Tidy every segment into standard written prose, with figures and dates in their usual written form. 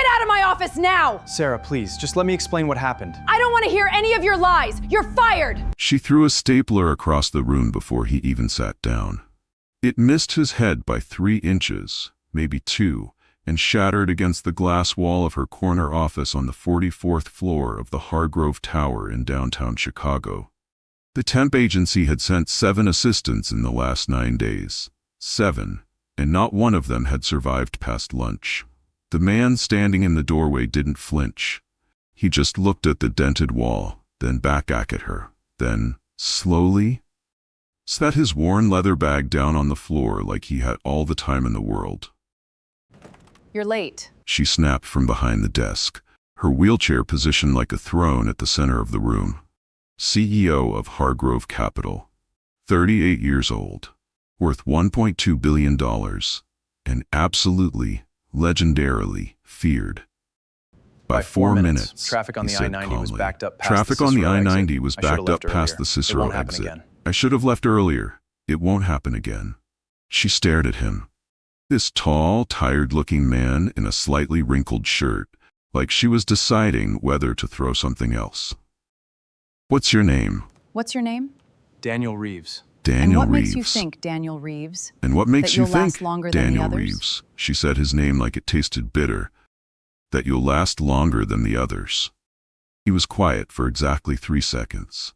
Get out of my office now! Sarah, please, just let me explain what happened. I don't want to hear any of your lies! You're fired! She threw a stapler across the room before he even sat down. It missed his head by 3 inches, maybe 2, and shattered against the glass wall of her corner office on the 44th floor of the Hargrove Tower in downtown Chicago. The temp agency had sent 7 assistants in the last 9 days. 7, and not one of them had survived past lunch. The man standing in the doorway didn't flinch. He just looked at the dented wall, then back at her, then, slowly, set his worn leather bag down on the floor like he had all the time in the world. You're late. She snapped from behind the desk, her wheelchair positioned like a throne at the center of the room. CEO of Hargrove Capital, 38 years old, worth $1.2 billion, and absolutely, legendarily feared. By 4 minutes, traffic on the I-90 was backed up past Traffic the on the Cicero I-90 exit. was I should've backed up left past earlier. the Cicero It won't happen exit. again. I should have left earlier. It won't happen again. She stared at him. This tall, tired-looking man in a slightly wrinkled shirt, like she was deciding whether to throw something else. What's your name? What's your name? Daniel Reeves. Daniel And what Reeves. makes you think, Daniel Reeves? And what makes that you you'll think, last longer than the Daniel others? Reeves? She said his name like it tasted bitter. That you'll last longer than the others. He was quiet for exactly 3 seconds.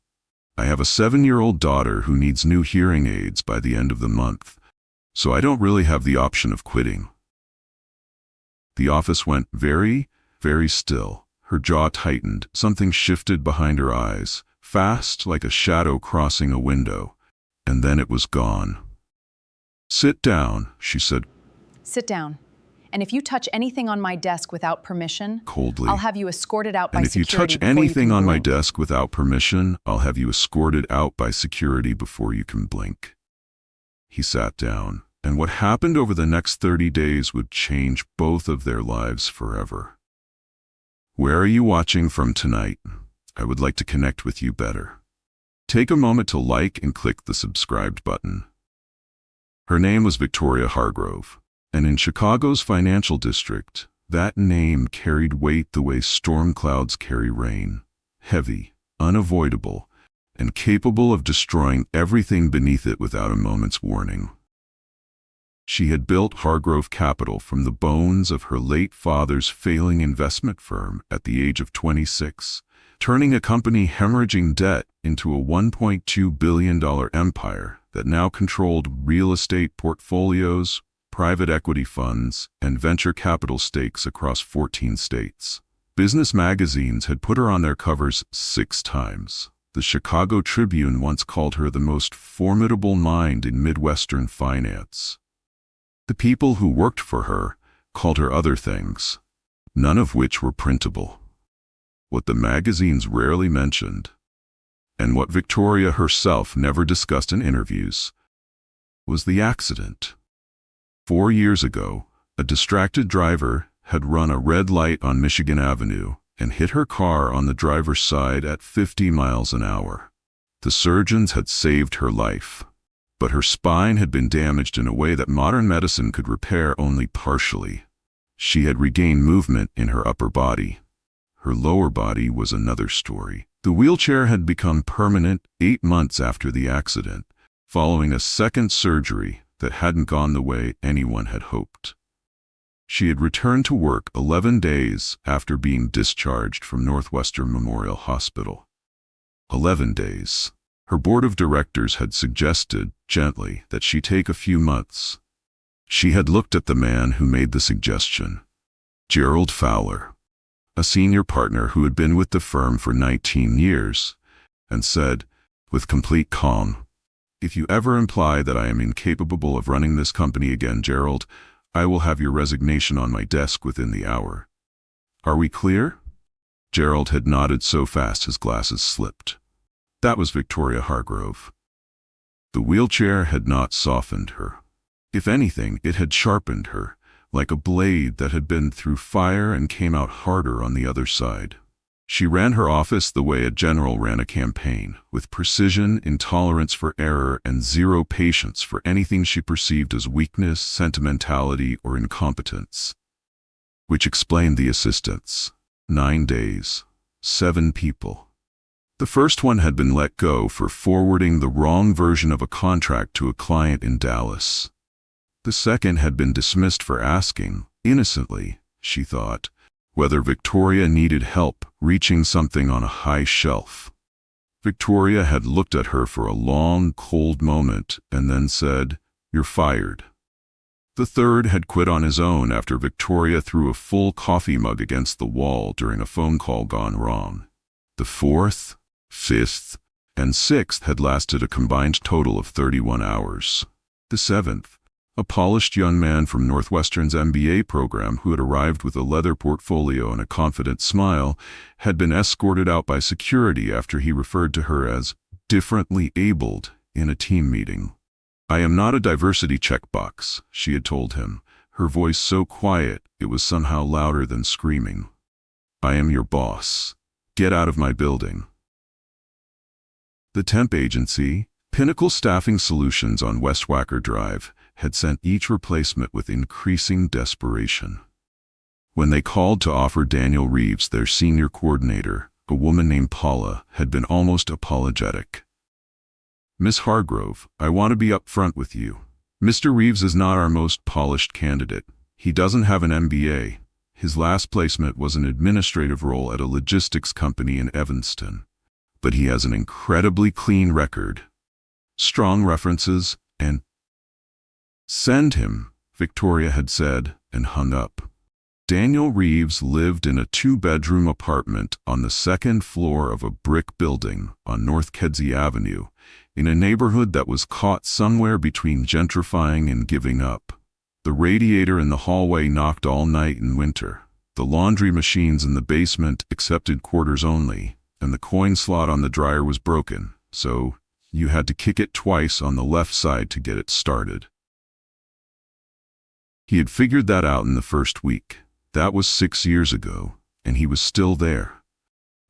I have a 7-year-old daughter who needs new hearing aids by the end of the month, so I don't really have the option of quitting. The office went very, very still. Her jaw tightened, something shifted behind her eyes, fast like a shadow crossing a window, and then it was gone. Sit down, she said Sit down. And if you touch anything on my desk without permission, coldly. I'll have you escorted out by And if you security touch before you anything can on my blink. desk without permission, I'll have you escorted out by security before you can blink. He sat down, and what happened over the next 30 days would change both of their lives forever. Where are you watching from tonight? I would like to connect with you better. Take a moment to like and click the subscribed button. Her name was Victoria Hargrove, and in Chicago's financial district, that name carried weight the way storm clouds carry rain, heavy, unavoidable, and capable of destroying everything beneath it without a moment's warning. She had built Hargrove Capital from the bones of her late father's failing investment firm at the age of 26, turning a company hemorrhaging debt into a $1.2 billion empire that now controlled real estate portfolios, private equity funds, and venture capital stakes across 14 states. Business magazines had put her on their covers 6 times. The Chicago Tribune once called her the most formidable mind in Midwestern finance. The people who worked for her called her other things, none of which were printable. What the magazines rarely mentioned, and what Victoria herself never discussed in interviews, was the accident. 4 years ago, a distracted driver had run a red light on Michigan Avenue and hit her car on the driver's side at 50 miles an hour. The surgeons had saved her life, but her spine had been damaged in a way that modern medicine could repair only partially. She had regained movement in her upper body. Her lower body was another story. The wheelchair had become permanent 8 months after the accident, following a second surgery that hadn't gone the way anyone had hoped. She had returned to work 11 days after being discharged from Northwestern Memorial Hospital. 11 days. Her board of directors had suggested, gently, that she take a few months. She had looked at the man who made the suggestion, Gerald Fowler, a senior partner who had been with the firm for 19 years, and said, with complete calm, "If you ever imply that I am incapable of running this company again, Gerald, I will have your resignation on my desk within the hour. Are we clear?" Gerald had nodded so fast his glasses slipped. That was Victoria Hargrove. The wheelchair had not softened her. If anything, it had sharpened her, like a blade that had been through fire and came out harder on the other side. She ran her office the way a general ran a campaign, with precision, intolerance for error, and zero patience for anything she perceived as weakness, sentimentality, or incompetence. which explained the assistants. 9 days, 7 people. The first one had been let go for forwarding the wrong version of a contract to a client in Dallas. The second had been dismissed for asking, innocently, she thought, whether Victoria needed help reaching something on a high shelf. Victoria had looked at her for a long, cold moment and then said, "You're fired." The third had quit on his own after Victoria threw a full coffee mug against the wall during a phone call gone wrong. The fourth, fifth, and sixth had lasted a combined total of 31 hours. The seventh, a polished young man from Northwestern's MBA program who had arrived with a leather portfolio and a confident smile, had been escorted out by security after he referred to her as differently abled in a team meeting. "I am not a diversity checkbox," she had told him, her voice so quiet it was somehow louder than screaming. "I am your boss. Get out of my building." The temp agency, Pinnacle Staffing Solutions on West Wacker Drive, had sent each replacement with increasing desperation. When they called to offer Daniel Reeves their senior coordinator, a woman named Paula had been almost apologetic. "Miss Hargrove, I want to be up front with you. Mr. Reeves is not our most polished candidate. He doesn't have an MBA. His last placement was an administrative role at a logistics company in Evanston. But he has an incredibly clean record, strong references, and—" "Send him," Victoria had said, and hung up. Daniel Reeves lived in a 2-bedroom apartment on the 2nd floor of a brick building on North Kedzie Avenue, in a neighborhood that was caught somewhere between gentrifying and giving up. The radiator in the hallway knocked all night in winter. The laundry machines in the basement accepted quarters only, and the coin slot on the dryer was broken, so you had to kick it twice on the left side to get it started. He had figured that out in the first week. That was 6 years ago, and he was still there.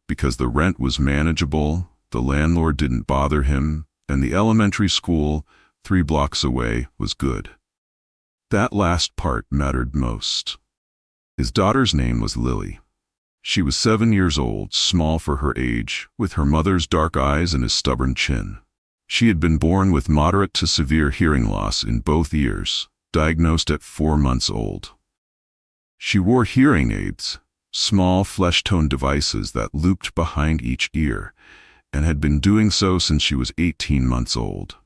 Because the rent was manageable, the landlord didn't bother him, and the elementary school, 3 blocks away, was good. That last part mattered most. His daughter's name was Lily. She was 7 years old, small for her age, with her mother's dark eyes and his stubborn chin. She had been born with moderate to severe hearing loss in both ears, diagnosed at 4 months old. She wore hearing aids, small flesh-tone devices that looped behind each ear, and had been doing so since she was 18 months old.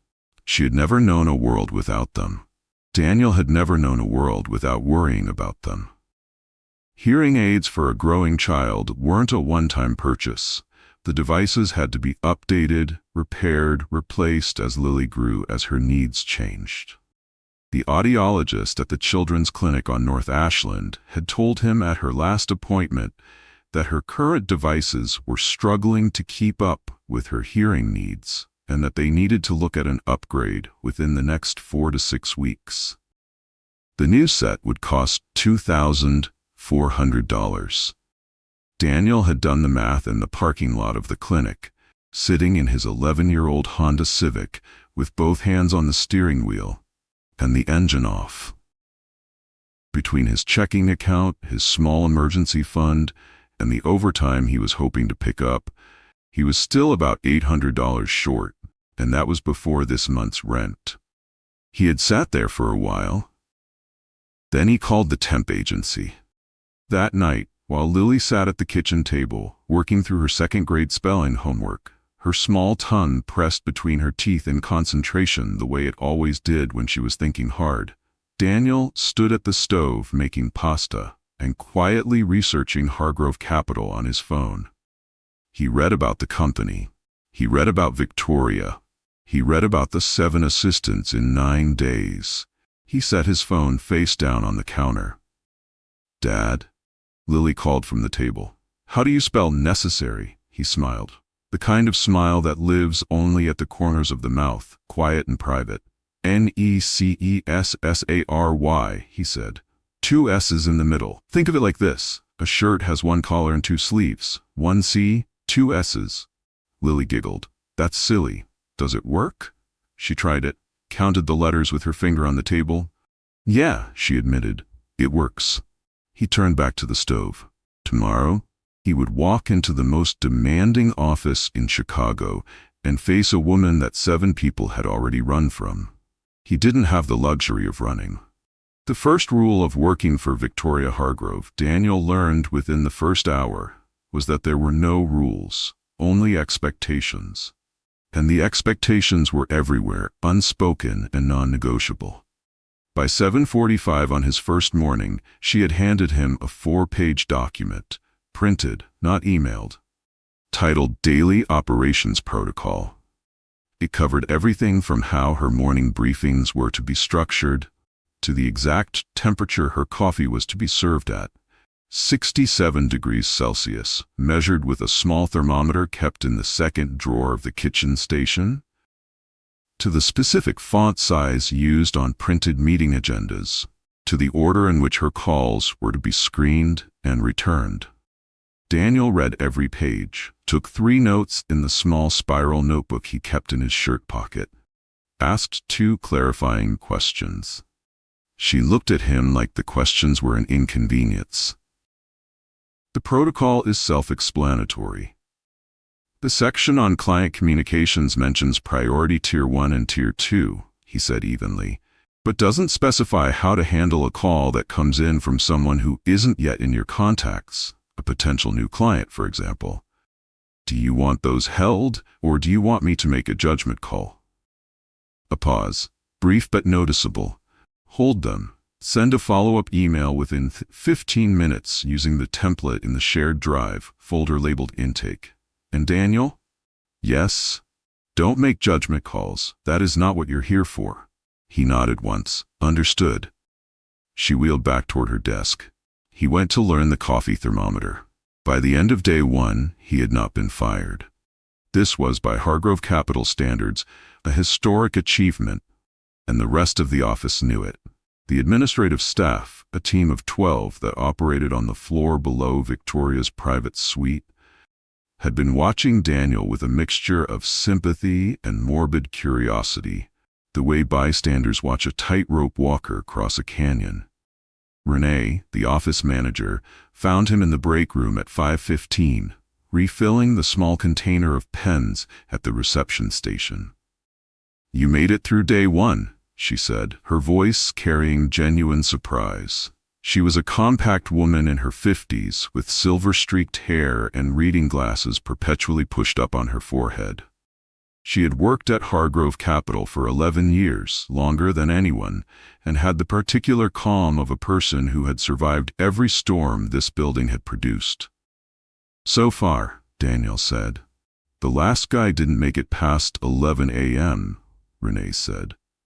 She had never known a world without them. Daniel had never known a world without worrying about them. Hearing aids for a growing child weren't a one-time purchase. The devices had to be updated, repaired, replaced as Lily grew, as her needs changed. The audiologist at the children's clinic on North Ashland had told him at her last appointment that her current devices were struggling to keep up with her hearing needs and that they needed to look at an upgrade within the next 4 to 6 weeks. The new set would cost $2,400. Daniel had done the math in the parking lot of the clinic, sitting in his 11-year-old Honda Civic with both hands on the steering wheel and the engine off. Between his checking account, his small emergency fund, and the overtime he was hoping to pick up, he was still about $800 short, and that was before this month's rent. He had sat there for a while. Then he called the temp agency. That night, while Lily sat at the kitchen table, working through her 2nd-grade spelling homework, her small tongue pressed between her teeth in concentration the way it always did when she was thinking hard, Daniel stood at the stove making pasta and quietly researching Hargrove Capital on his phone. He read about the company. He read about Victoria. He read about the 7 assistants in 9 days. He set his phone face down on the counter. "Dad?" Lily called from the table. "How do you spell necessary?" He smiled. The kind of smile that lives only at the corners of the mouth, quiet and private. "Necessary," he said. 2 S's in the middle. Think of it like this. A shirt has 1 collar and 2 sleeves. 1 C, 2 S's. Lily giggled. "That's silly. Does it work?" She tried it, counted the letters with her finger on the table. "Yeah," she admitted. "It works." He turned back to the stove. Tomorrow, he would walk into the most demanding office in Chicago and face a woman that 7 people had already run from. He didn't have the luxury of running. The first rule of working for Victoria Hargrove, Daniel learned within the first hour, was that there were no rules, only expectations. And the expectations were everywhere, unspoken and non-negotiable. By 7:45 on his first morning, she had handed him a 4-page document, printed, not emailed, titled Daily Operations Protocol. It covered everything from how her morning briefings were to be structured, to the exact temperature her coffee was to be served at, 67 degrees Celsius, measured with a small thermometer kept in the second drawer of the kitchen station, to the specific font size used on printed meeting agendas, to the order in which her calls were to be screened and returned. Daniel read every page, took 3 notes in the small spiral notebook he kept in his shirt pocket, asked 2 clarifying questions. She looked at him like the questions were an inconvenience. The protocol is self-explanatory. The section on client communications mentions priority Tier 1 and Tier 2, he said evenly, but doesn't specify how to handle a call that comes in from someone who isn't yet in your contacts, a potential new client, for example. Do you want those held, or do you want me to make a judgment call? A pause, brief but noticeable. Hold them. Send a follow-up email within 15 minutes using the template in the shared drive, folder labeled Intake. And Daniel? Yes? Don't make judgment calls. That is not what you're here for. He nodded once. Understood. She wheeled back toward her desk. He went to learn the coffee thermometer. By the end of day 1, he had not been fired. This was, by Hargrove Capital standards, a historic achievement, and the rest of the office knew it. The administrative staff, a team of 12 that operated on the floor below Victoria's private suite, had been watching Daniel with a mixture of sympathy and morbid curiosity, the way bystanders watch a tightrope walker cross a canyon. Renee, the office manager, found him in the break room at 5:15, refilling the small container of pens at the reception station. You made it through day 1, she said, her voice carrying genuine surprise. She was a compact woman in her 50s with silver-streaked hair and reading glasses perpetually pushed up on her forehead. She had worked at Hargrove Capital for 11 years, longer than anyone, and had the particular calm of a person who had survived every storm this building had produced. So far, Daniel said. The last guy didn't make it past 11 a.m., Renee said.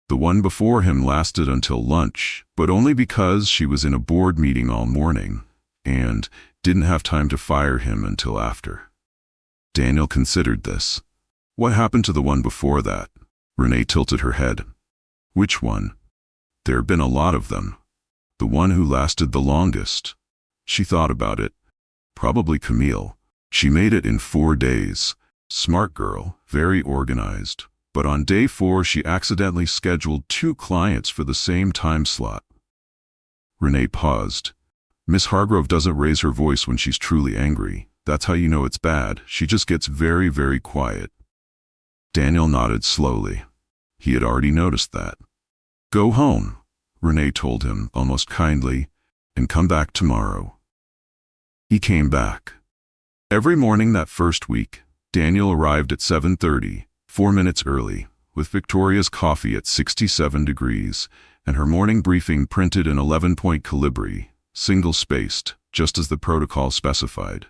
The one before him lasted until lunch, but only because she was in a board meeting all morning, and didn't have time to fire him until after. Daniel considered this. What happened to the one before that? Renee tilted her head. Which one? There had been a lot of them. The one who lasted the longest. She thought about it. Probably Camille. She made it in 4 days. Smart girl, very organized. But on day 4 she accidentally scheduled 2 clients for the same time slot. Renee paused. Miss Hargrove doesn't raise her voice when she's truly angry. That's how you know it's bad. She just gets very, very quiet. Daniel nodded slowly. He had already noticed that. Go home, Renee told him, almost kindly, and come back tomorrow. He came back. Every morning that first week, Daniel arrived at 7:30, 4 minutes early, with Victoria's coffee at 67 degrees, and her morning briefing printed in 11-point calibri, single-spaced, just as the protocol specified.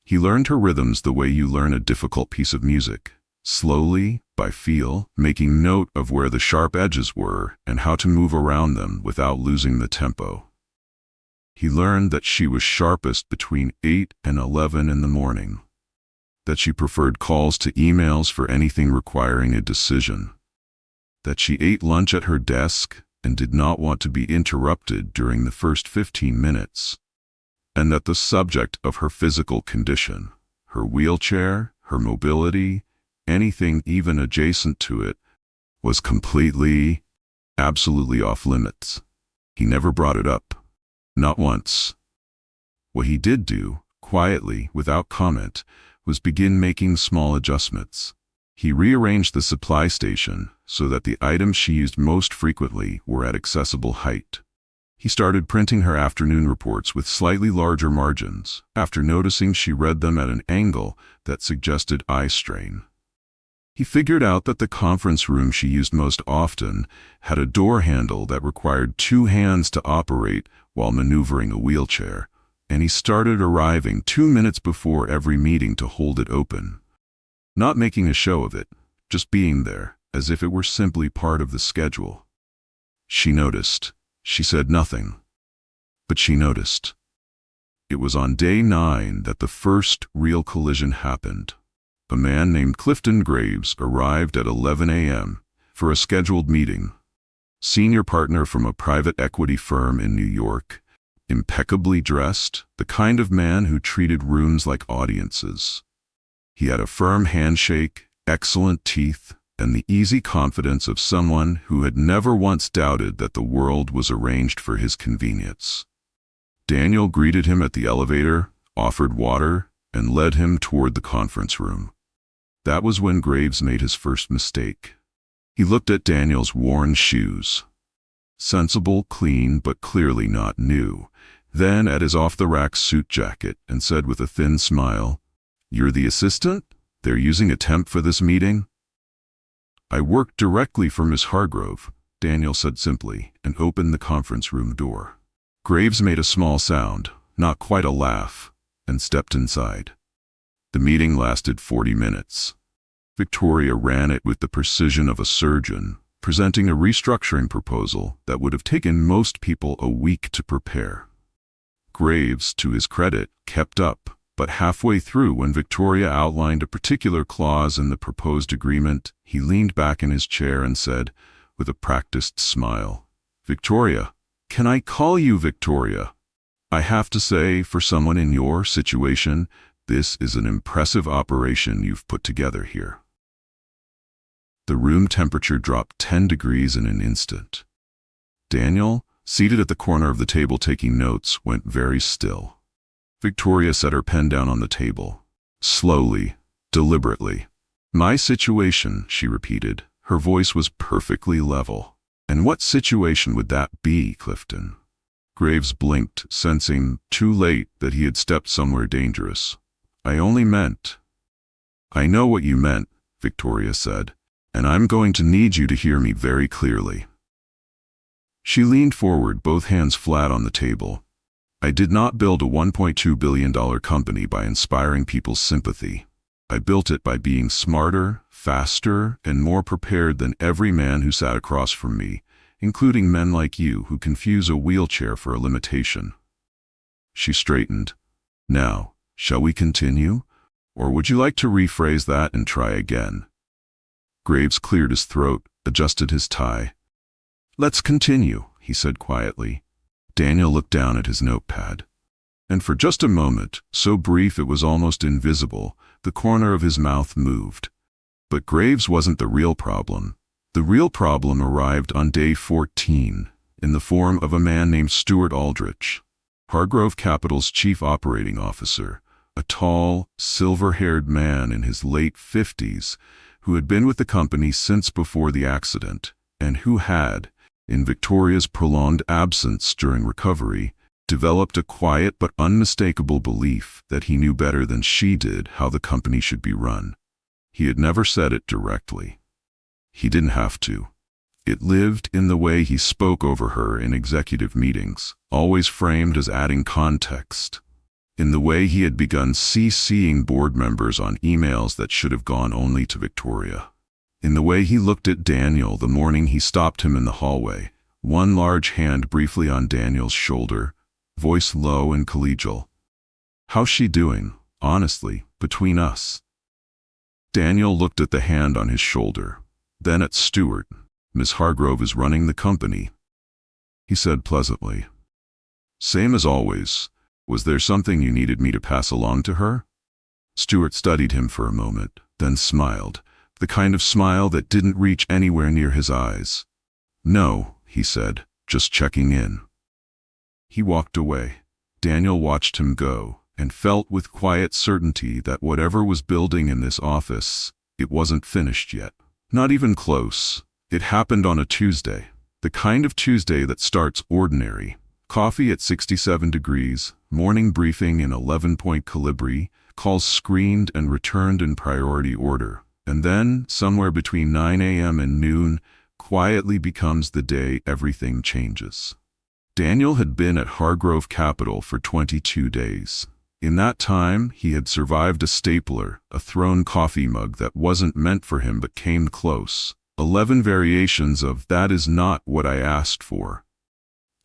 He learned her rhythms the way you learn a difficult piece of music, slowly, by feel, making note of where the sharp edges were and how to move around them without losing the tempo. He learned that she was sharpest between 8 and 11 in the morning, that she preferred calls to emails for anything requiring a decision, that she ate lunch at her desk and did not want to be interrupted during the first 15 minutes, and that the subject of her physical condition, her wheelchair, her mobility, anything even adjacent to it, was completely, absolutely off limits. He never brought it up. Not once. What he did do, quietly, without comment, was begin making small adjustments. He rearranged the supply station so that the items she used most frequently were at accessible height. He started printing her afternoon reports with slightly larger margins, after noticing she read them at an angle that suggested eye strain. He figured out that the conference room she used most often had a door handle that required 2 hands to operate while maneuvering a wheelchair, and he started arriving 2 minutes before every meeting to hold it open. Not making a show of it, just being there, as if it were simply part of the schedule. She noticed. She said nothing, but she noticed. It was on day 9 that the first real collision happened. A man named Clifton Graves arrived at 11 a.m. for a scheduled meeting. Senior partner from a private equity firm in New York, impeccably dressed, the kind of man who treated rooms like audiences. He had a firm handshake, excellent teeth, and the easy confidence of someone who had never once doubted that the world was arranged for his convenience. Daniel greeted him at the elevator, offered water, and led him toward the conference room. That was when Graves made his first mistake. He looked at Daniel's worn shoes. Sensible, clean, but clearly not new. Then at his off-the-rack suit jacket and said with a thin smile, "You're the assistant? They're using a temp for this meeting?" "I work directly for Miss Hargrove," Daniel said simply, and opened the conference room door. Graves made a small sound, not quite a laugh, and stepped inside. The meeting lasted 40 minutes. Victoria ran it with the precision of a surgeon, presenting a restructuring proposal that would have taken most people a week to prepare. Graves, to his credit, kept up. But halfway through, when Victoria outlined a particular clause in the proposed agreement, he leaned back in his chair and said, with a practiced smile, "Victoria, can I call you Victoria? I have to say, for someone in your situation, this is an impressive operation you've put together here." The room temperature dropped 10 degrees in an instant. Daniel, seated at the corner of the table taking notes, went very still. Victoria set her pen down on the table. Slowly, deliberately. "My situation," she repeated. Her voice was perfectly level. "And what situation would that be, Clifton?" Graves blinked, sensing, too late, that he had stepped somewhere dangerous. "I only meant—" "I know what you meant," Victoria said, "and I'm going to need you to hear me very clearly." She leaned forward, both hands flat on the table. "I did not build a $1.2 billion company by inspiring people's sympathy. I built it by being smarter, faster, and more prepared than every man who sat across from me, including men like you who confuse a wheelchair for a limitation." She straightened. "Now, shall we continue? Or would you like to rephrase that and try again?" Graves cleared his throat, adjusted his tie. "Let's continue," he said quietly. Daniel looked down at his notepad. And for just a moment, so brief it was almost invisible, the corner of his mouth moved. But Graves wasn't the real problem. The real problem arrived on day 14, in the form of a man named Stuart Aldrich, Hargrove Capital's chief operating officer, a tall, silver-haired man in his late 50s who had been with the company since before the accident, and who had, in Victoria's prolonged absence during recovery, developed a quiet but unmistakable belief that he knew better than she did how the company should be run. He had never said it directly. He didn't have to. It lived in the way he spoke over her in executive meetings, always framed as adding context. In the way he had begun CCing board members on emails that should have gone only to Victoria. In the way he looked at Daniel the morning he stopped him in the hallway, one large hand briefly on Daniel's shoulder, voice low and collegial. "How's she doing, honestly, between us?" Daniel looked at the hand on his shoulder, then at Stuart. "Miss Hargrove is running the company," he said pleasantly. "Same as always. Was there something you needed me to pass along to her?" Stuart studied him for a moment, then smiled, the kind of smile that didn't reach anywhere near his eyes. "No," he said, "just checking in." He walked away. Daniel watched him go and felt with quiet certainty that whatever was building in this office, it wasn't finished yet. Not even close. It happened on a Tuesday. The kind of Tuesday that starts ordinary. Coffee at 67 degrees, morning briefing in 11-point Calibri, calls screened and returned in priority order. And then, somewhere between 9 a.m. and noon, quietly becomes the day everything changes. Daniel had been at Hargrove Capital for 22 days. In that time, he had survived a stapler, a thrown coffee mug that wasn't meant for him but came close, 11 variations of "that is not what I asked for,"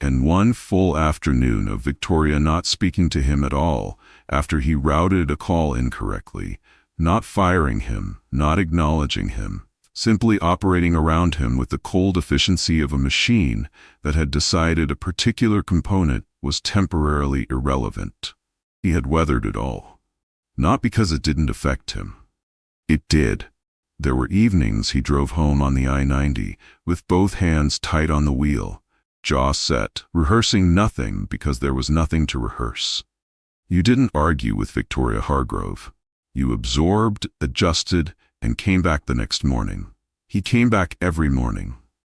and one full afternoon of Victoria not speaking to him at all after he routed a call incorrectly, not firing him, not acknowledging him, simply operating around him with the cold efficiency of a machine that had decided a particular component was temporarily irrelevant. He had weathered it all. Not because it didn't affect him. It did. There were evenings he drove home on the I-90 with both hands tight on the wheel, jaw set, rehearsing nothing because there was nothing to rehearse. You didn't argue with Victoria Hargrove. You absorbed, adjusted, and came back the next morning. He came back every morning.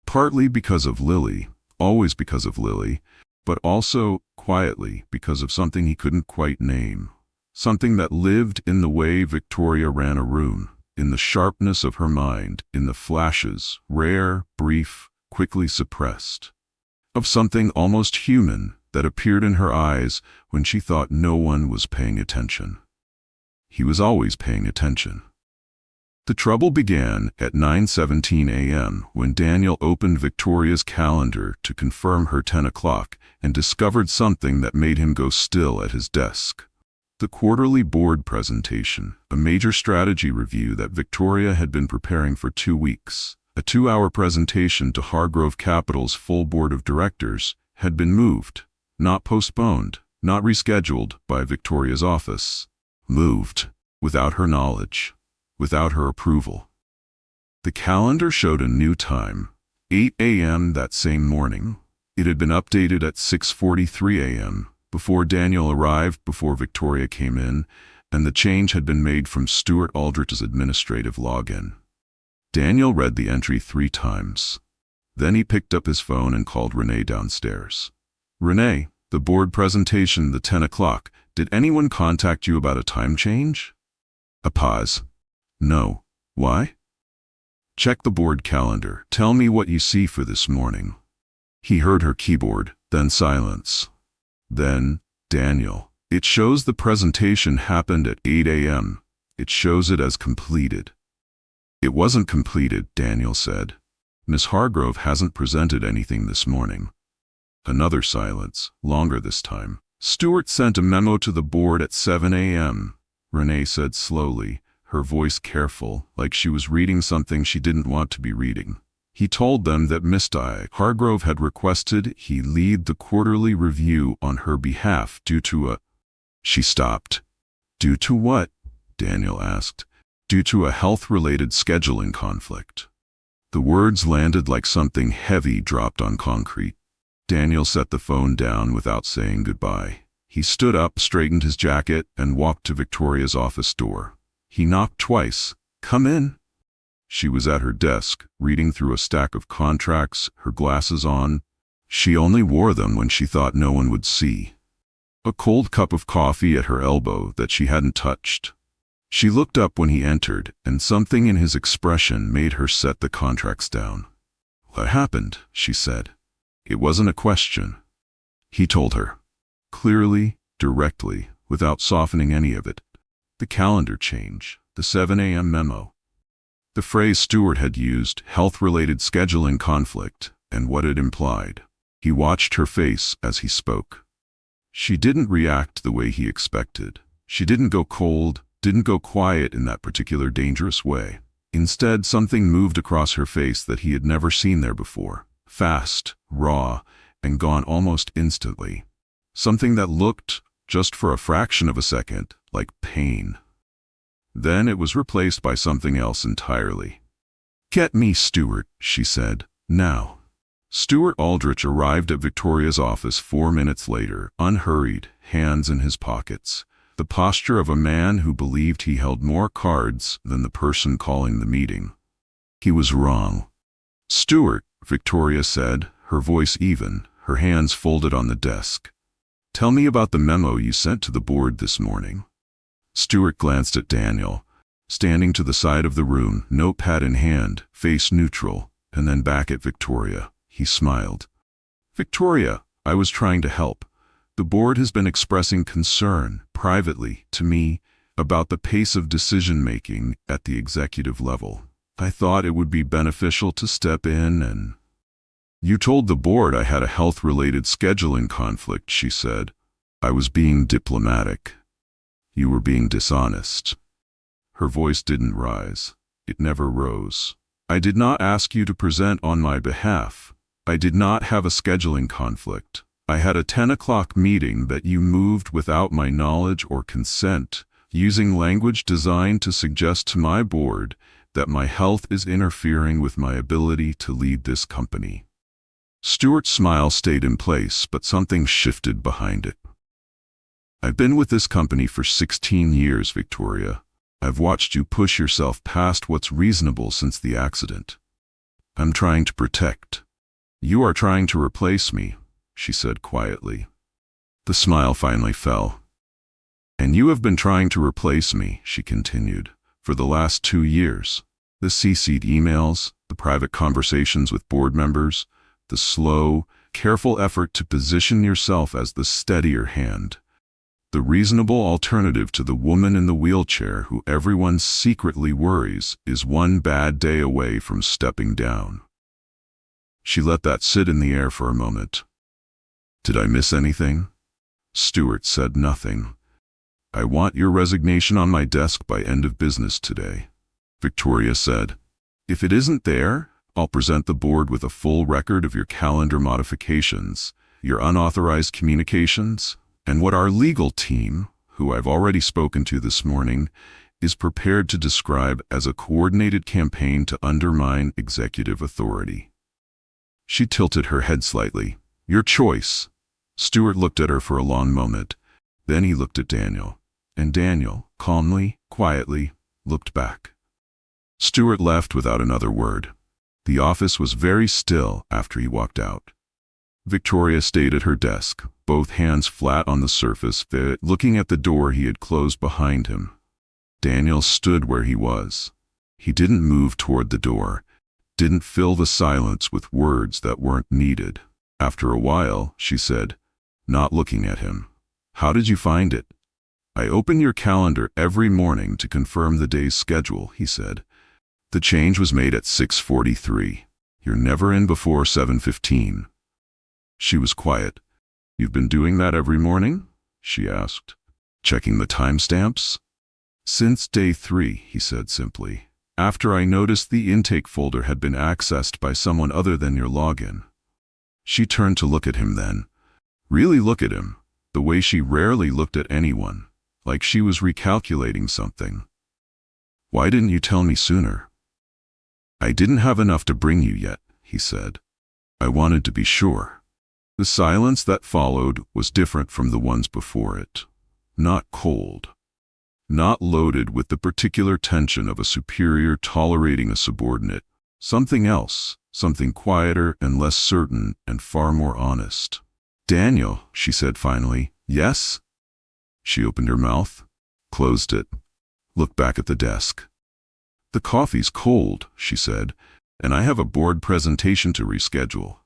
Partly because of Lily, always because of Lily, but also, quietly, because of something he couldn't quite name. Something that lived in the way Victoria ran a room, in the sharpness of her mind, in the flashes, rare, brief, quickly suppressed, of something almost human that appeared in her eyes when she thought no one was paying attention. He was always paying attention. The trouble began at 9:17 a.m. when Daniel opened Victoria's calendar to confirm her 10 o'clock and discovered something that made him go still at his desk. The quarterly board presentation, a major strategy review that Victoria had been preparing for 2 weeks, a 2-hour presentation to Hargrove Capital's full board of directors, had been moved, not postponed, not rescheduled by Victoria's office. Moved, without her knowledge, without her approval. The calendar showed a new time, 8 a.m. that same morning. It had been updated at 6:43 a.m., before Daniel arrived, before Victoria came in, and the change had been made from Stuart Aldrich's administrative login. Daniel read the entry 3 times. Then he picked up his phone and called Renee downstairs. "Renee, the board presentation, the 10 o'clock, did anyone contact you about a time change?" A pause. "No. Why?" "Check the board calendar. Tell me what you see for this morning." He heard her keyboard, then silence. Then, "Daniel, it shows the presentation happened at 8 a.m. It shows it as completed." "It wasn't completed," Daniel said. "Miss Hargrove hasn't presented anything this morning." Another silence, longer this time. "Stuart sent a memo to the board at 7 a.m., Renee said slowly, her voice careful, like she was reading something she didn't want to be reading. "He told them that Miss Hargrove had requested he lead the quarterly review on her behalf due to a—" She stopped. "Due to what?" Daniel asked. "Due to a health-related scheduling conflict." The words landed like something heavy dropped on concrete. Daniel set the phone down without saying goodbye. He stood up, straightened his jacket, and walked to Victoria's office door. He knocked twice. "Come in." She was at her desk, reading through a stack of contracts, her glasses on. She only wore them when she thought no one would see. A cold cup of coffee at her elbow that she hadn't touched. She looked up when he entered, and something in his expression made her set the contracts down. "What happened?" she said. It wasn't a question. He told her. Clearly, directly, without softening any of it. The calendar change, the 7 a.m. memo. The phrase Stuart had used, health-related scheduling conflict, and what it implied. He watched her face as he spoke. She didn't react the way he expected. She didn't go cold, didn't go quiet in that particular dangerous way. Instead, something moved across her face that he had never seen there before. Fast, raw, and gone almost instantly. Something that looked, just for a fraction of a second, like pain. Then it was replaced by something else entirely. "Get me Stuart," she said. "Now." Stuart Aldrich arrived at Victoria's office 4 minutes later, unhurried, hands in his pockets, the posture of a man who believed he held more cards than the person calling the meeting. He was wrong. "Stuart," Victoria said, her voice even, her hands folded on the desk. "Tell me about the memo you sent to the board this morning." Stuart glanced at Daniel, standing to the side of the room, notepad in hand, face neutral, and then back at Victoria. He smiled. "Victoria, I was trying to help. The board has been expressing concern, privately, to me, about the pace of decision-making at the executive level. I thought it would be beneficial to step in and—" "You told the board I had a health-related scheduling conflict," she said. "I was being diplomatic. You were being dishonest." Her voice didn't rise. It never rose. "I did not ask you to present on my behalf. I did not have a scheduling conflict. I had a 10 o'clock meeting that you moved without my knowledge or consent, using language designed to suggest to my board that my health is interfering with my ability to lead this company." Stuart's smile stayed in place, but something shifted behind it. "I've been with this company for 16 years, Victoria. I've watched you push yourself past what's reasonable since the accident. I'm trying to protect. You are trying to replace me," she said quietly. The smile finally fell. "And you have been trying to replace me," she continued, "for the last 2 years. The CC'd emails, the private conversations with board members, the slow, careful effort to position yourself as the steadier hand. The reasonable alternative to the woman in the wheelchair who everyone secretly worries is one bad day away from stepping down." She let that sit in the air for a moment. "Did I miss anything?" Stuart said nothing. "I want your resignation on my desk by end of business today," Victoria said. "If it isn't there, I'll present the board with a full record of your calendar modifications, your unauthorized communications, and what our legal team, who I've already spoken to this morning, is prepared to describe as a coordinated campaign to undermine executive authority." She tilted her head slightly. "Your choice." Stuart looked at her for a long moment. Then he looked at Daniel. And Daniel, calmly, quietly, looked back. Stuart left without another word. The office was very still after he walked out. Victoria stayed at her desk, both hands flat on the surface, looking at the door he had closed behind him. Daniel stood where he was. He didn't move toward the door, didn't fill the silence with words that weren't needed. After a while, she said, not looking at him, "How did you find it?" "I open your calendar every morning to confirm the day's schedule," he said. "The change was made at 6:43. You're never in before 7:15. She was quiet. "You've been doing that every morning?" she asked. "Checking the timestamps?" "Since day 3, he said simply. "After I noticed the intake folder had been accessed by someone other than your login." She turned to look at him then. Really look at him, the way she rarely looked at anyone, like she was recalculating something. "Why didn't you tell me sooner?" "I didn't have enough to bring you yet," he said. "I wanted to be sure." The silence that followed was different from the ones before it. Not cold. Not loaded with the particular tension of a superior tolerating a subordinate. Something else, something quieter and less certain and far more honest. "Daniel," she said finally. "Yes?" She opened her mouth, closed it, looked back at the desk. "The coffee's cold," she said, "and I have a board presentation to reschedule."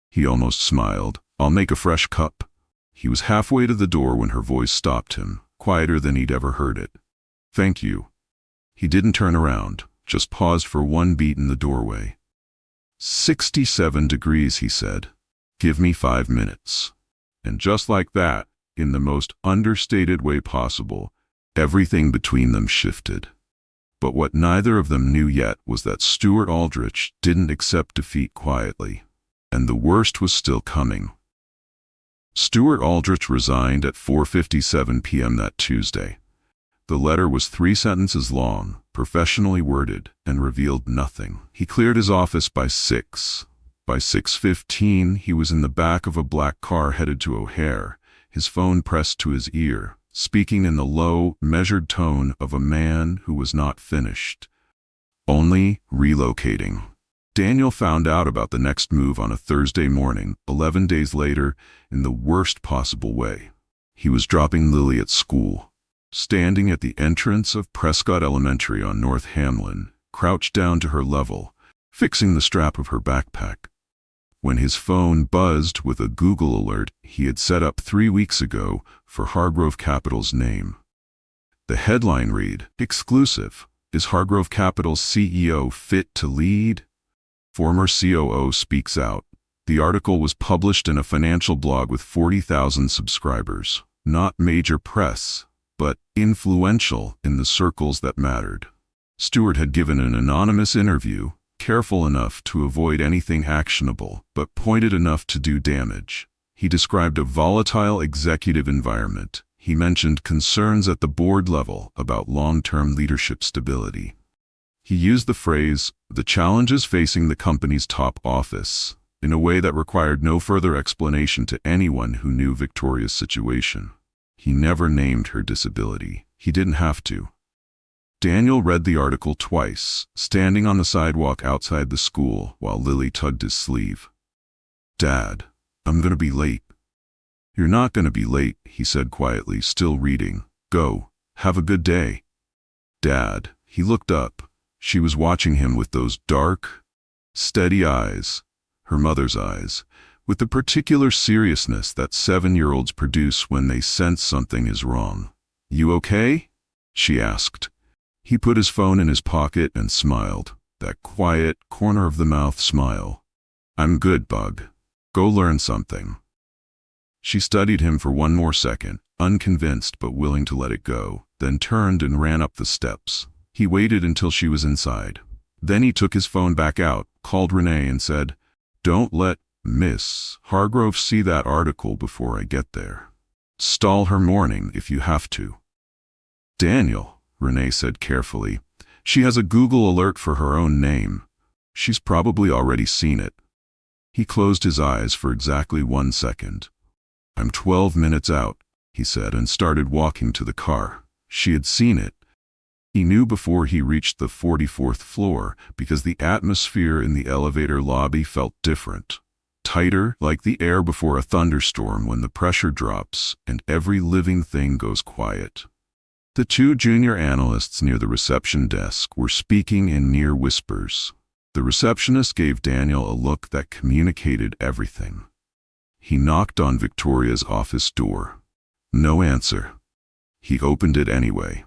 He almost smiled. "I'll make a fresh cup." He was halfway to the door when her voice stopped him, quieter than he'd ever heard it. "Thank you." He didn't turn around, just paused for one beat in the doorway. 67 degrees, he said. "Give me 5 minutes." And just like that, in the most understated way possible, everything between them shifted. But what neither of them knew yet was that Stuart Aldrich didn't accept defeat quietly. And the worst was still coming. Stuart Aldrich resigned at 4:57 p.m. that Tuesday. The letter was 3 sentences long, professionally worded, and revealed nothing. He cleared his office by 6. By 6:15, he was in the back of a black car headed to O'Hare, his phone pressed to his ear, speaking in the low, measured tone of a man who was not finished, only relocating. Daniel found out about the next move on a Thursday morning, 11 days later, in the worst possible way. He was dropping Lily at school. Standing at the entrance of Prescott Elementary on North Hamlin, crouched down to her level, fixing the strap of her backpack, when his phone buzzed with a Google alert he had set up 3 weeks ago for Hargrove Capital's name. The headline read, "Exclusive. Is Hargrove Capital's CEO fit to lead? Former COO speaks out." The article was published in a financial blog with 40,000 subscribers. Not major press, but influential in the circles that mattered. Stewart had given an anonymous interview, careful enough to avoid anything actionable, but pointed enough to do damage. He described a volatile executive environment. He mentioned concerns at the board level about long-term leadership stability. He used the phrase, "the challenges facing the company's top office," in a way that required no further explanation to anyone who knew Victoria's situation. He never named her disability. He didn't have to. Daniel read the article twice, standing on the sidewalk outside the school while Lily tugged his sleeve. "Dad, I'm going to be late." "You're not going to be late," he said quietly, still reading. "Go. Have a good day." "Dad." He looked up. She was watching him with those dark, steady eyes, her mother's eyes, with the particular seriousness that 7-year-olds produce when they sense something is wrong. "You okay?" she asked. He put his phone in his pocket and smiled, that quiet, corner-of-the-mouth smile. "I'm good, bug. Go learn something." She studied him for one more second, unconvinced but willing to let it go, then turned and ran up the steps. He waited until she was inside. Then he took his phone back out, called Renee and said, "Don't let Miss Hargrove see that article before I get there. Stall her morning if you have to." "Daniel," Renee said carefully, "she has a Google alert for her own name. She's probably already seen it." He closed his eyes for exactly 1 second. "I'm 12 minutes out," he said, and started walking to the car. She had seen it. He knew before he reached the 44th floor because the atmosphere in the elevator lobby felt different. Tighter, like the air before a thunderstorm when the pressure drops and every living thing goes quiet. The 2 junior analysts near the reception desk were speaking in near whispers. The receptionist gave Daniel a look that communicated everything. He knocked on Victoria's office door. No answer. He opened it anyway.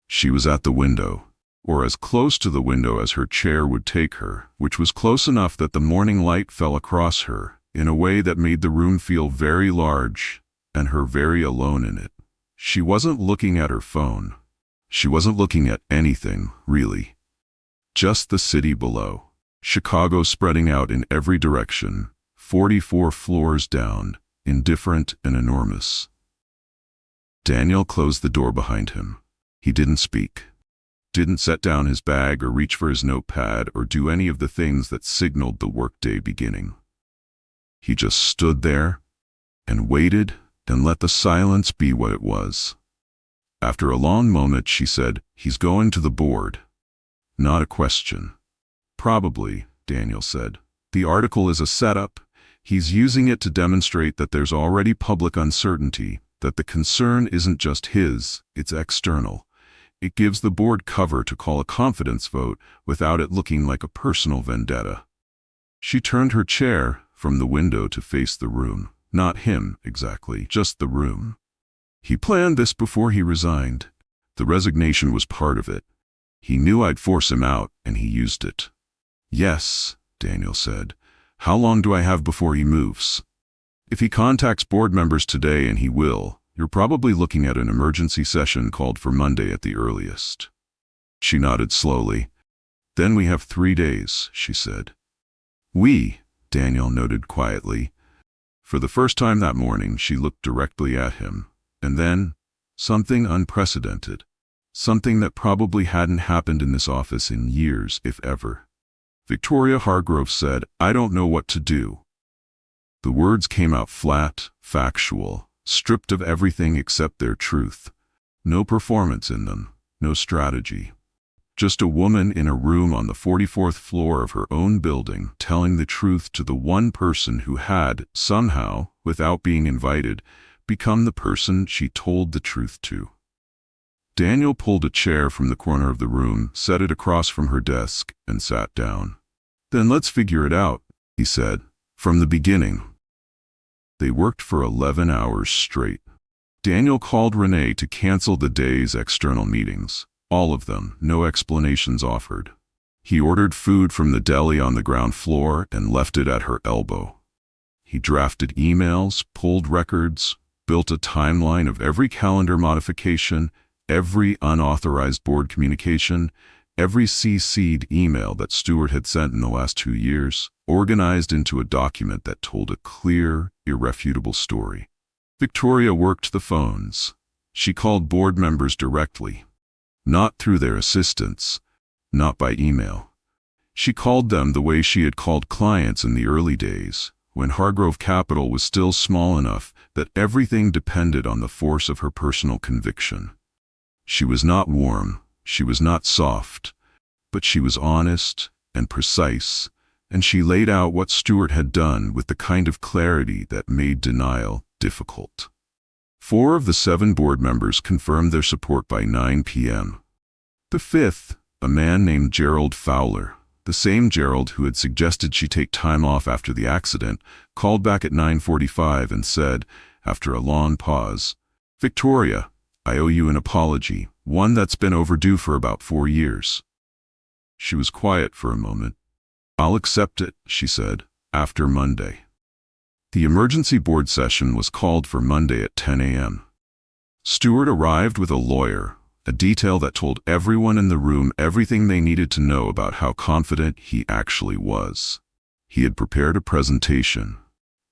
She was at the window, or as close to the window as her chair would take her, which was close enough that the morning light fell across her in a way that made the room feel very large and her very alone in it. She wasn't looking at her phone. She wasn't looking at anything, really. Just the city below. Chicago spreading out in every direction, 44 floors down, indifferent and enormous. Daniel closed the door behind him. He didn't speak. Didn't set down his bag or reach for his notepad or do any of the things that signaled the workday beginning. He just stood there and waited and let the silence be what it was. After a long moment, she said, "He's going to the board." Not a question. "Probably," Daniel said. "The article is a setup. He's using it to demonstrate that there's already public uncertainty, that the concern isn't just his, it's external. It gives the board cover to call a confidence vote without it looking like a personal vendetta." She turned her chair from the window to face the room. Not him, exactly, just the room. He planned this before he resigned. The resignation was part of it. He knew I'd force him out, and he used it. "Yes," Daniel said. "How long do I have before he moves?" "If he contacts board members today, and he will, you're probably looking at an emergency session called for Monday at the earliest." She nodded slowly. "Then we have 3 days," she said. "We," Daniel noted quietly. For the first time that morning, she looked directly at him. And then, something unprecedented. Something that probably hadn't happened in this office in years, if ever. Victoria Hargrove said, "I don't know what to do." The words came out flat, factual, stripped of everything except their truth. No performance in them, no strategy. Just a woman in a room on the 44th floor of her own building telling the truth to the one person who had, somehow, without being invited, become the person she told the truth to. Daniel pulled a chair from the corner of the room, set it across from her desk, and sat down. "Then let's figure it out," he said, "from the beginning." They worked for 11 hours straight. Daniel called Renee to cancel the day's external meetings. All of them, no explanations offered. He ordered food from the deli on the ground floor and left it at her elbow. He drafted emails, pulled records, built a timeline of every calendar modification, every unauthorized board communication, every CC'd email that Stewart had sent in the last 2 years, organized into a document that told a clear, irrefutable story. Victoria worked the phones. She called board members directly. Not through their assistants, not by email. She called them the way she had called clients in the early days, when Hargrove Capital was still small enough that everything depended on the force of her personal conviction. She was not warm, she was not soft, but she was honest and precise, and she laid out what Stewart had done with the kind of clarity that made denial difficult. 4 of the 7 board members confirmed their support by 9 p.m. The 5th, a man named Gerald Fowler, the same Gerald who had suggested she take time off after the accident, called back at 9:45 and said, after a long pause, "Victoria, I owe you an apology, one that's been overdue for about 4 years." She was quiet for a moment. "I'll accept it," she said, "after Monday." The emergency board session was called for Monday at 10 a.m. Stewart arrived with a lawyer, a detail that told everyone in the room everything they needed to know about how confident he actually was. He had prepared a presentation,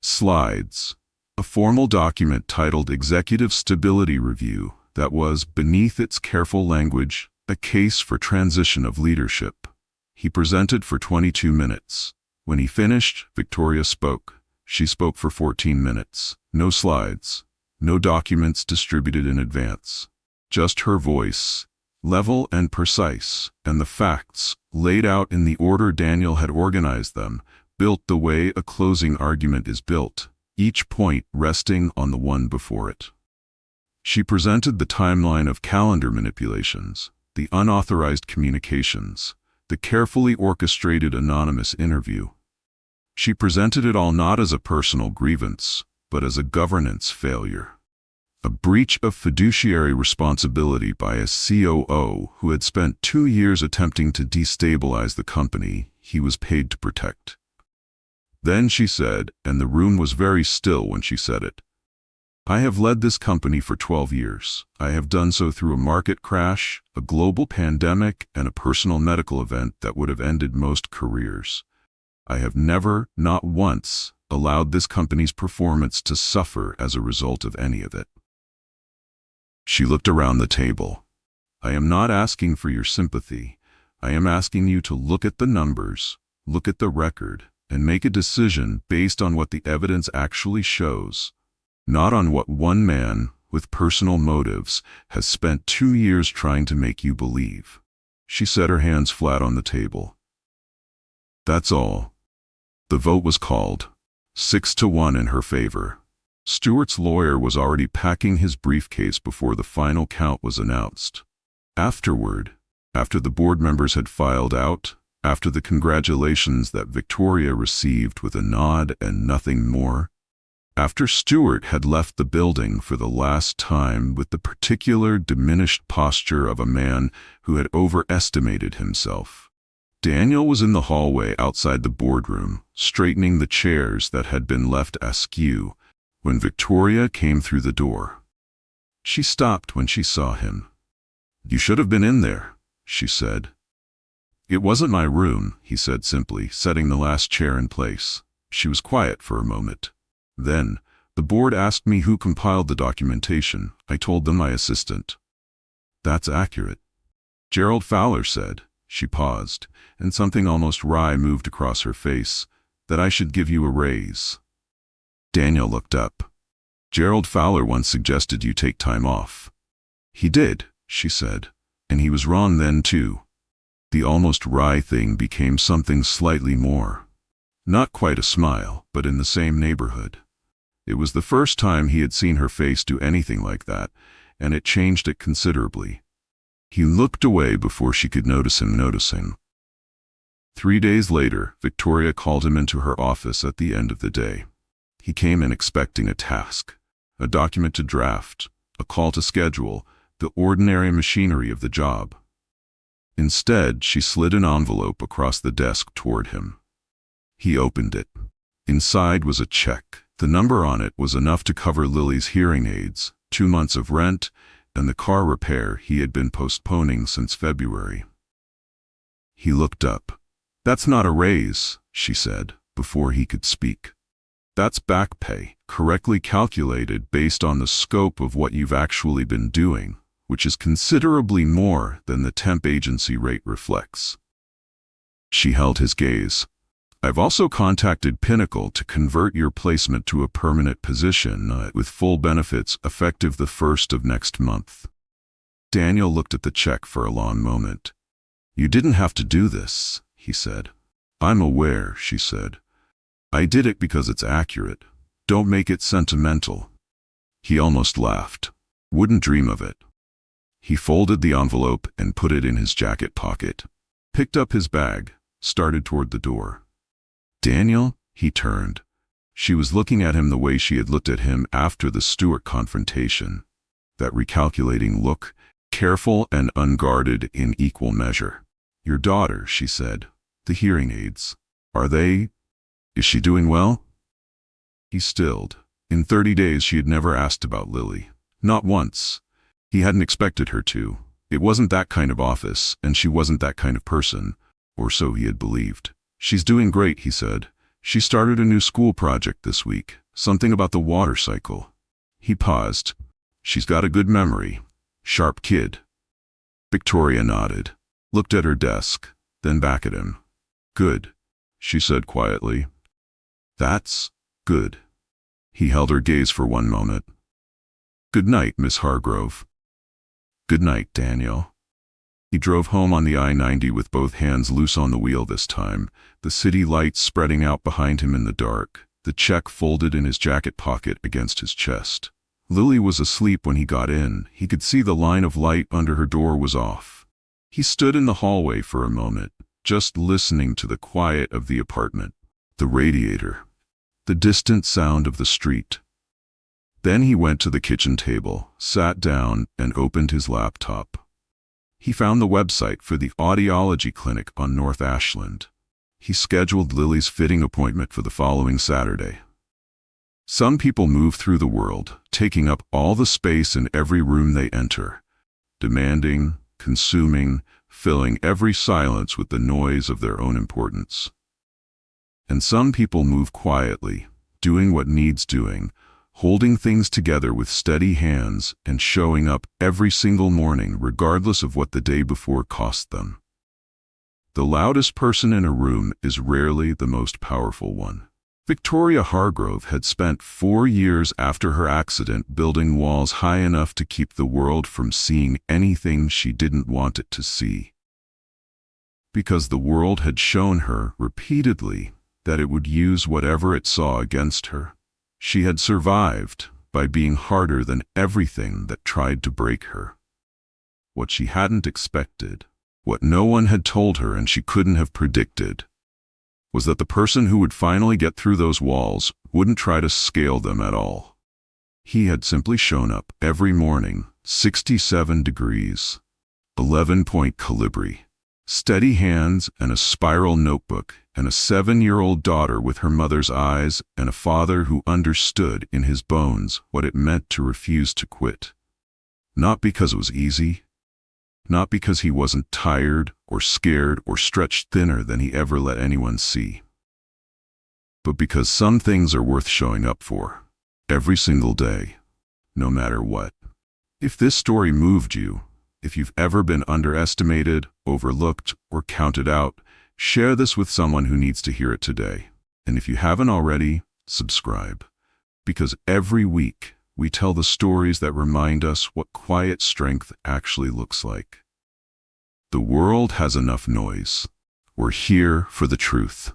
slides, a formal document titled Executive Stability Review that was, beneath its careful language, a case for transition of leadership. He presented for 22 minutes. When he finished, Victoria spoke. She spoke for 14 minutes. No slides, no documents distributed in advance. Just her voice, level and precise, and the facts, laid out in the order Daniel had organized them, built the way a closing argument is built, each point resting on the one before it. She presented the timeline of calendar manipulations, the unauthorized communications, the carefully orchestrated anonymous interview. She presented it all not as a personal grievance, but as a governance failure. A breach of fiduciary responsibility by a COO who had spent 2 years attempting to destabilize the company he was paid to protect. Then she said, and the room was very still when she said it, "I have led this company for 12 years. I have done so through a market crash, a global pandemic, and a personal medical event that would have ended most careers. I have never, not once, allowed this company's performance to suffer as a result of any of it." She looked around the table. "I am not asking for your sympathy. I am asking you to look at the numbers, look at the record, and make a decision based on what the evidence actually shows, not on what one man, with personal motives, has spent 2 years trying to make you believe." She set her hands flat on the table. "That's all." The vote was called, 6-1 in her favor. Stewart's lawyer was already packing his briefcase before the final count was announced. Afterward, after the board members had filed out, after the congratulations that Victoria received with a nod and nothing more, after Stewart had left the building for the last time with the particular diminished posture of a man who had overestimated himself, Daniel was in the hallway outside the boardroom, straightening the chairs that had been left askew, when Victoria came through the door. She stopped when she saw him. "You should have been in there," she said. "It wasn't my room," he said simply, setting the last chair in place. She was quiet for a moment. "Then, the board asked me who compiled the documentation. I told them my assistant." "That's accurate," Gerald Fowler said. She paused, and something almost wry moved across her face. That I should give you a raise. Daniel looked up. Gerald Fowler once suggested you take time off. He did, she said, and he was wrong then too. The almost wry thing became something slightly more. Not quite a smile, but in the same neighborhood. It was the first time he had seen her face do anything like that, and it changed it considerably. He looked away before she could notice him noticing. 3 days later, Victoria called him into her office at the end of the day. He came in expecting a task, a document to draft, a call to schedule, the ordinary machinery of the job. Instead, she slid an envelope across the desk toward him. He opened it. Inside was a check. The number on it was enough to cover Lily's hearing aids, 2 months of rent, and the car repair he had been postponing since February. He looked up. "That's not a raise," she said, before he could speak. "That's back pay, correctly calculated based on the scope of what you've actually been doing, which is considerably more than the temp agency rate reflects." She held his gaze. "I've also contacted Pinnacle to convert your placement to a permanent position with full benefits effective the 1st of next month." Daniel looked at the check for a long moment. "You didn't have to do this," he said. "I'm aware," she said. "I did it because it's accurate. Don't make it sentimental." He almost laughed. "Wouldn't dream of it." He folded the envelope and put it in his jacket pocket, picked up his bag, started toward the door. "Daniel?" He turned. She was looking at him the way she had looked at him after the Stewart confrontation. That recalculating look, careful and unguarded in equal measure. "Your daughter," she said. "The hearing aids. Is she doing well?" He stilled. In 30 days she had never asked about Lily. Not once. He hadn't expected her to. It wasn't that kind of office, and she wasn't that kind of person. Or so he had believed. "She's doing great," he said. "She started a new school project this week. Something about the water cycle." He paused. "She's got a good memory. Sharp kid." Victoria nodded, looked at her desk, then back at him. "Good," she said quietly. "That's good." He held her gaze for one moment. "Good night, Miss Hargrove." "Good night, Daniel." He drove home on the I-90 with both hands loose on the wheel this time, the city lights spreading out behind him in the dark, the check folded in his jacket pocket against his chest. Lily was asleep when he got in. He could see the line of light under her door was off. He stood in the hallway for a moment, just listening to the quiet of the apartment, the radiator, the distant sound of the street. Then he went to the kitchen table, sat down, and opened his laptop. He found the website for the audiology clinic on North Ashland. He scheduled Lily's fitting appointment for the following Saturday. Some people move through the world, taking up all the space in every room they enter, demanding, consuming, filling every silence with the noise of their own importance. And some people move quietly, doing what needs doing, holding things together with steady hands and showing up every single morning regardless of what the day before cost them. The loudest person in a room is rarely the most powerful one. Victoria Hargrove had spent 4 years after her accident building walls high enough to keep the world from seeing anything she didn't want it to see. Because the world had shown her repeatedly that it would use whatever it saw against her. She had survived by being harder than everything that tried to break her. What she hadn't expected, what no one had told her and she couldn't have predicted, was that the person who would finally get through those walls wouldn't try to scale them at all. He had simply shown up every morning, 67 degrees, 11-point Calibri, steady hands and a spiral notebook, and a 7-year-old daughter with her mother's eyes and a father who understood in his bones what it meant to refuse to quit. Not because it was easy, not because he wasn't tired or scared or stretched thinner than he ever let anyone see, but because some things are worth showing up for, every single day, no matter what. If this story moved you, If you've ever been underestimated, overlooked, or counted out, share this with someone who needs to hear it today. And if you haven't already, subscribe. Because every week, we tell the stories that remind us what quiet strength actually looks like. The world has enough noise. We're here for the truth.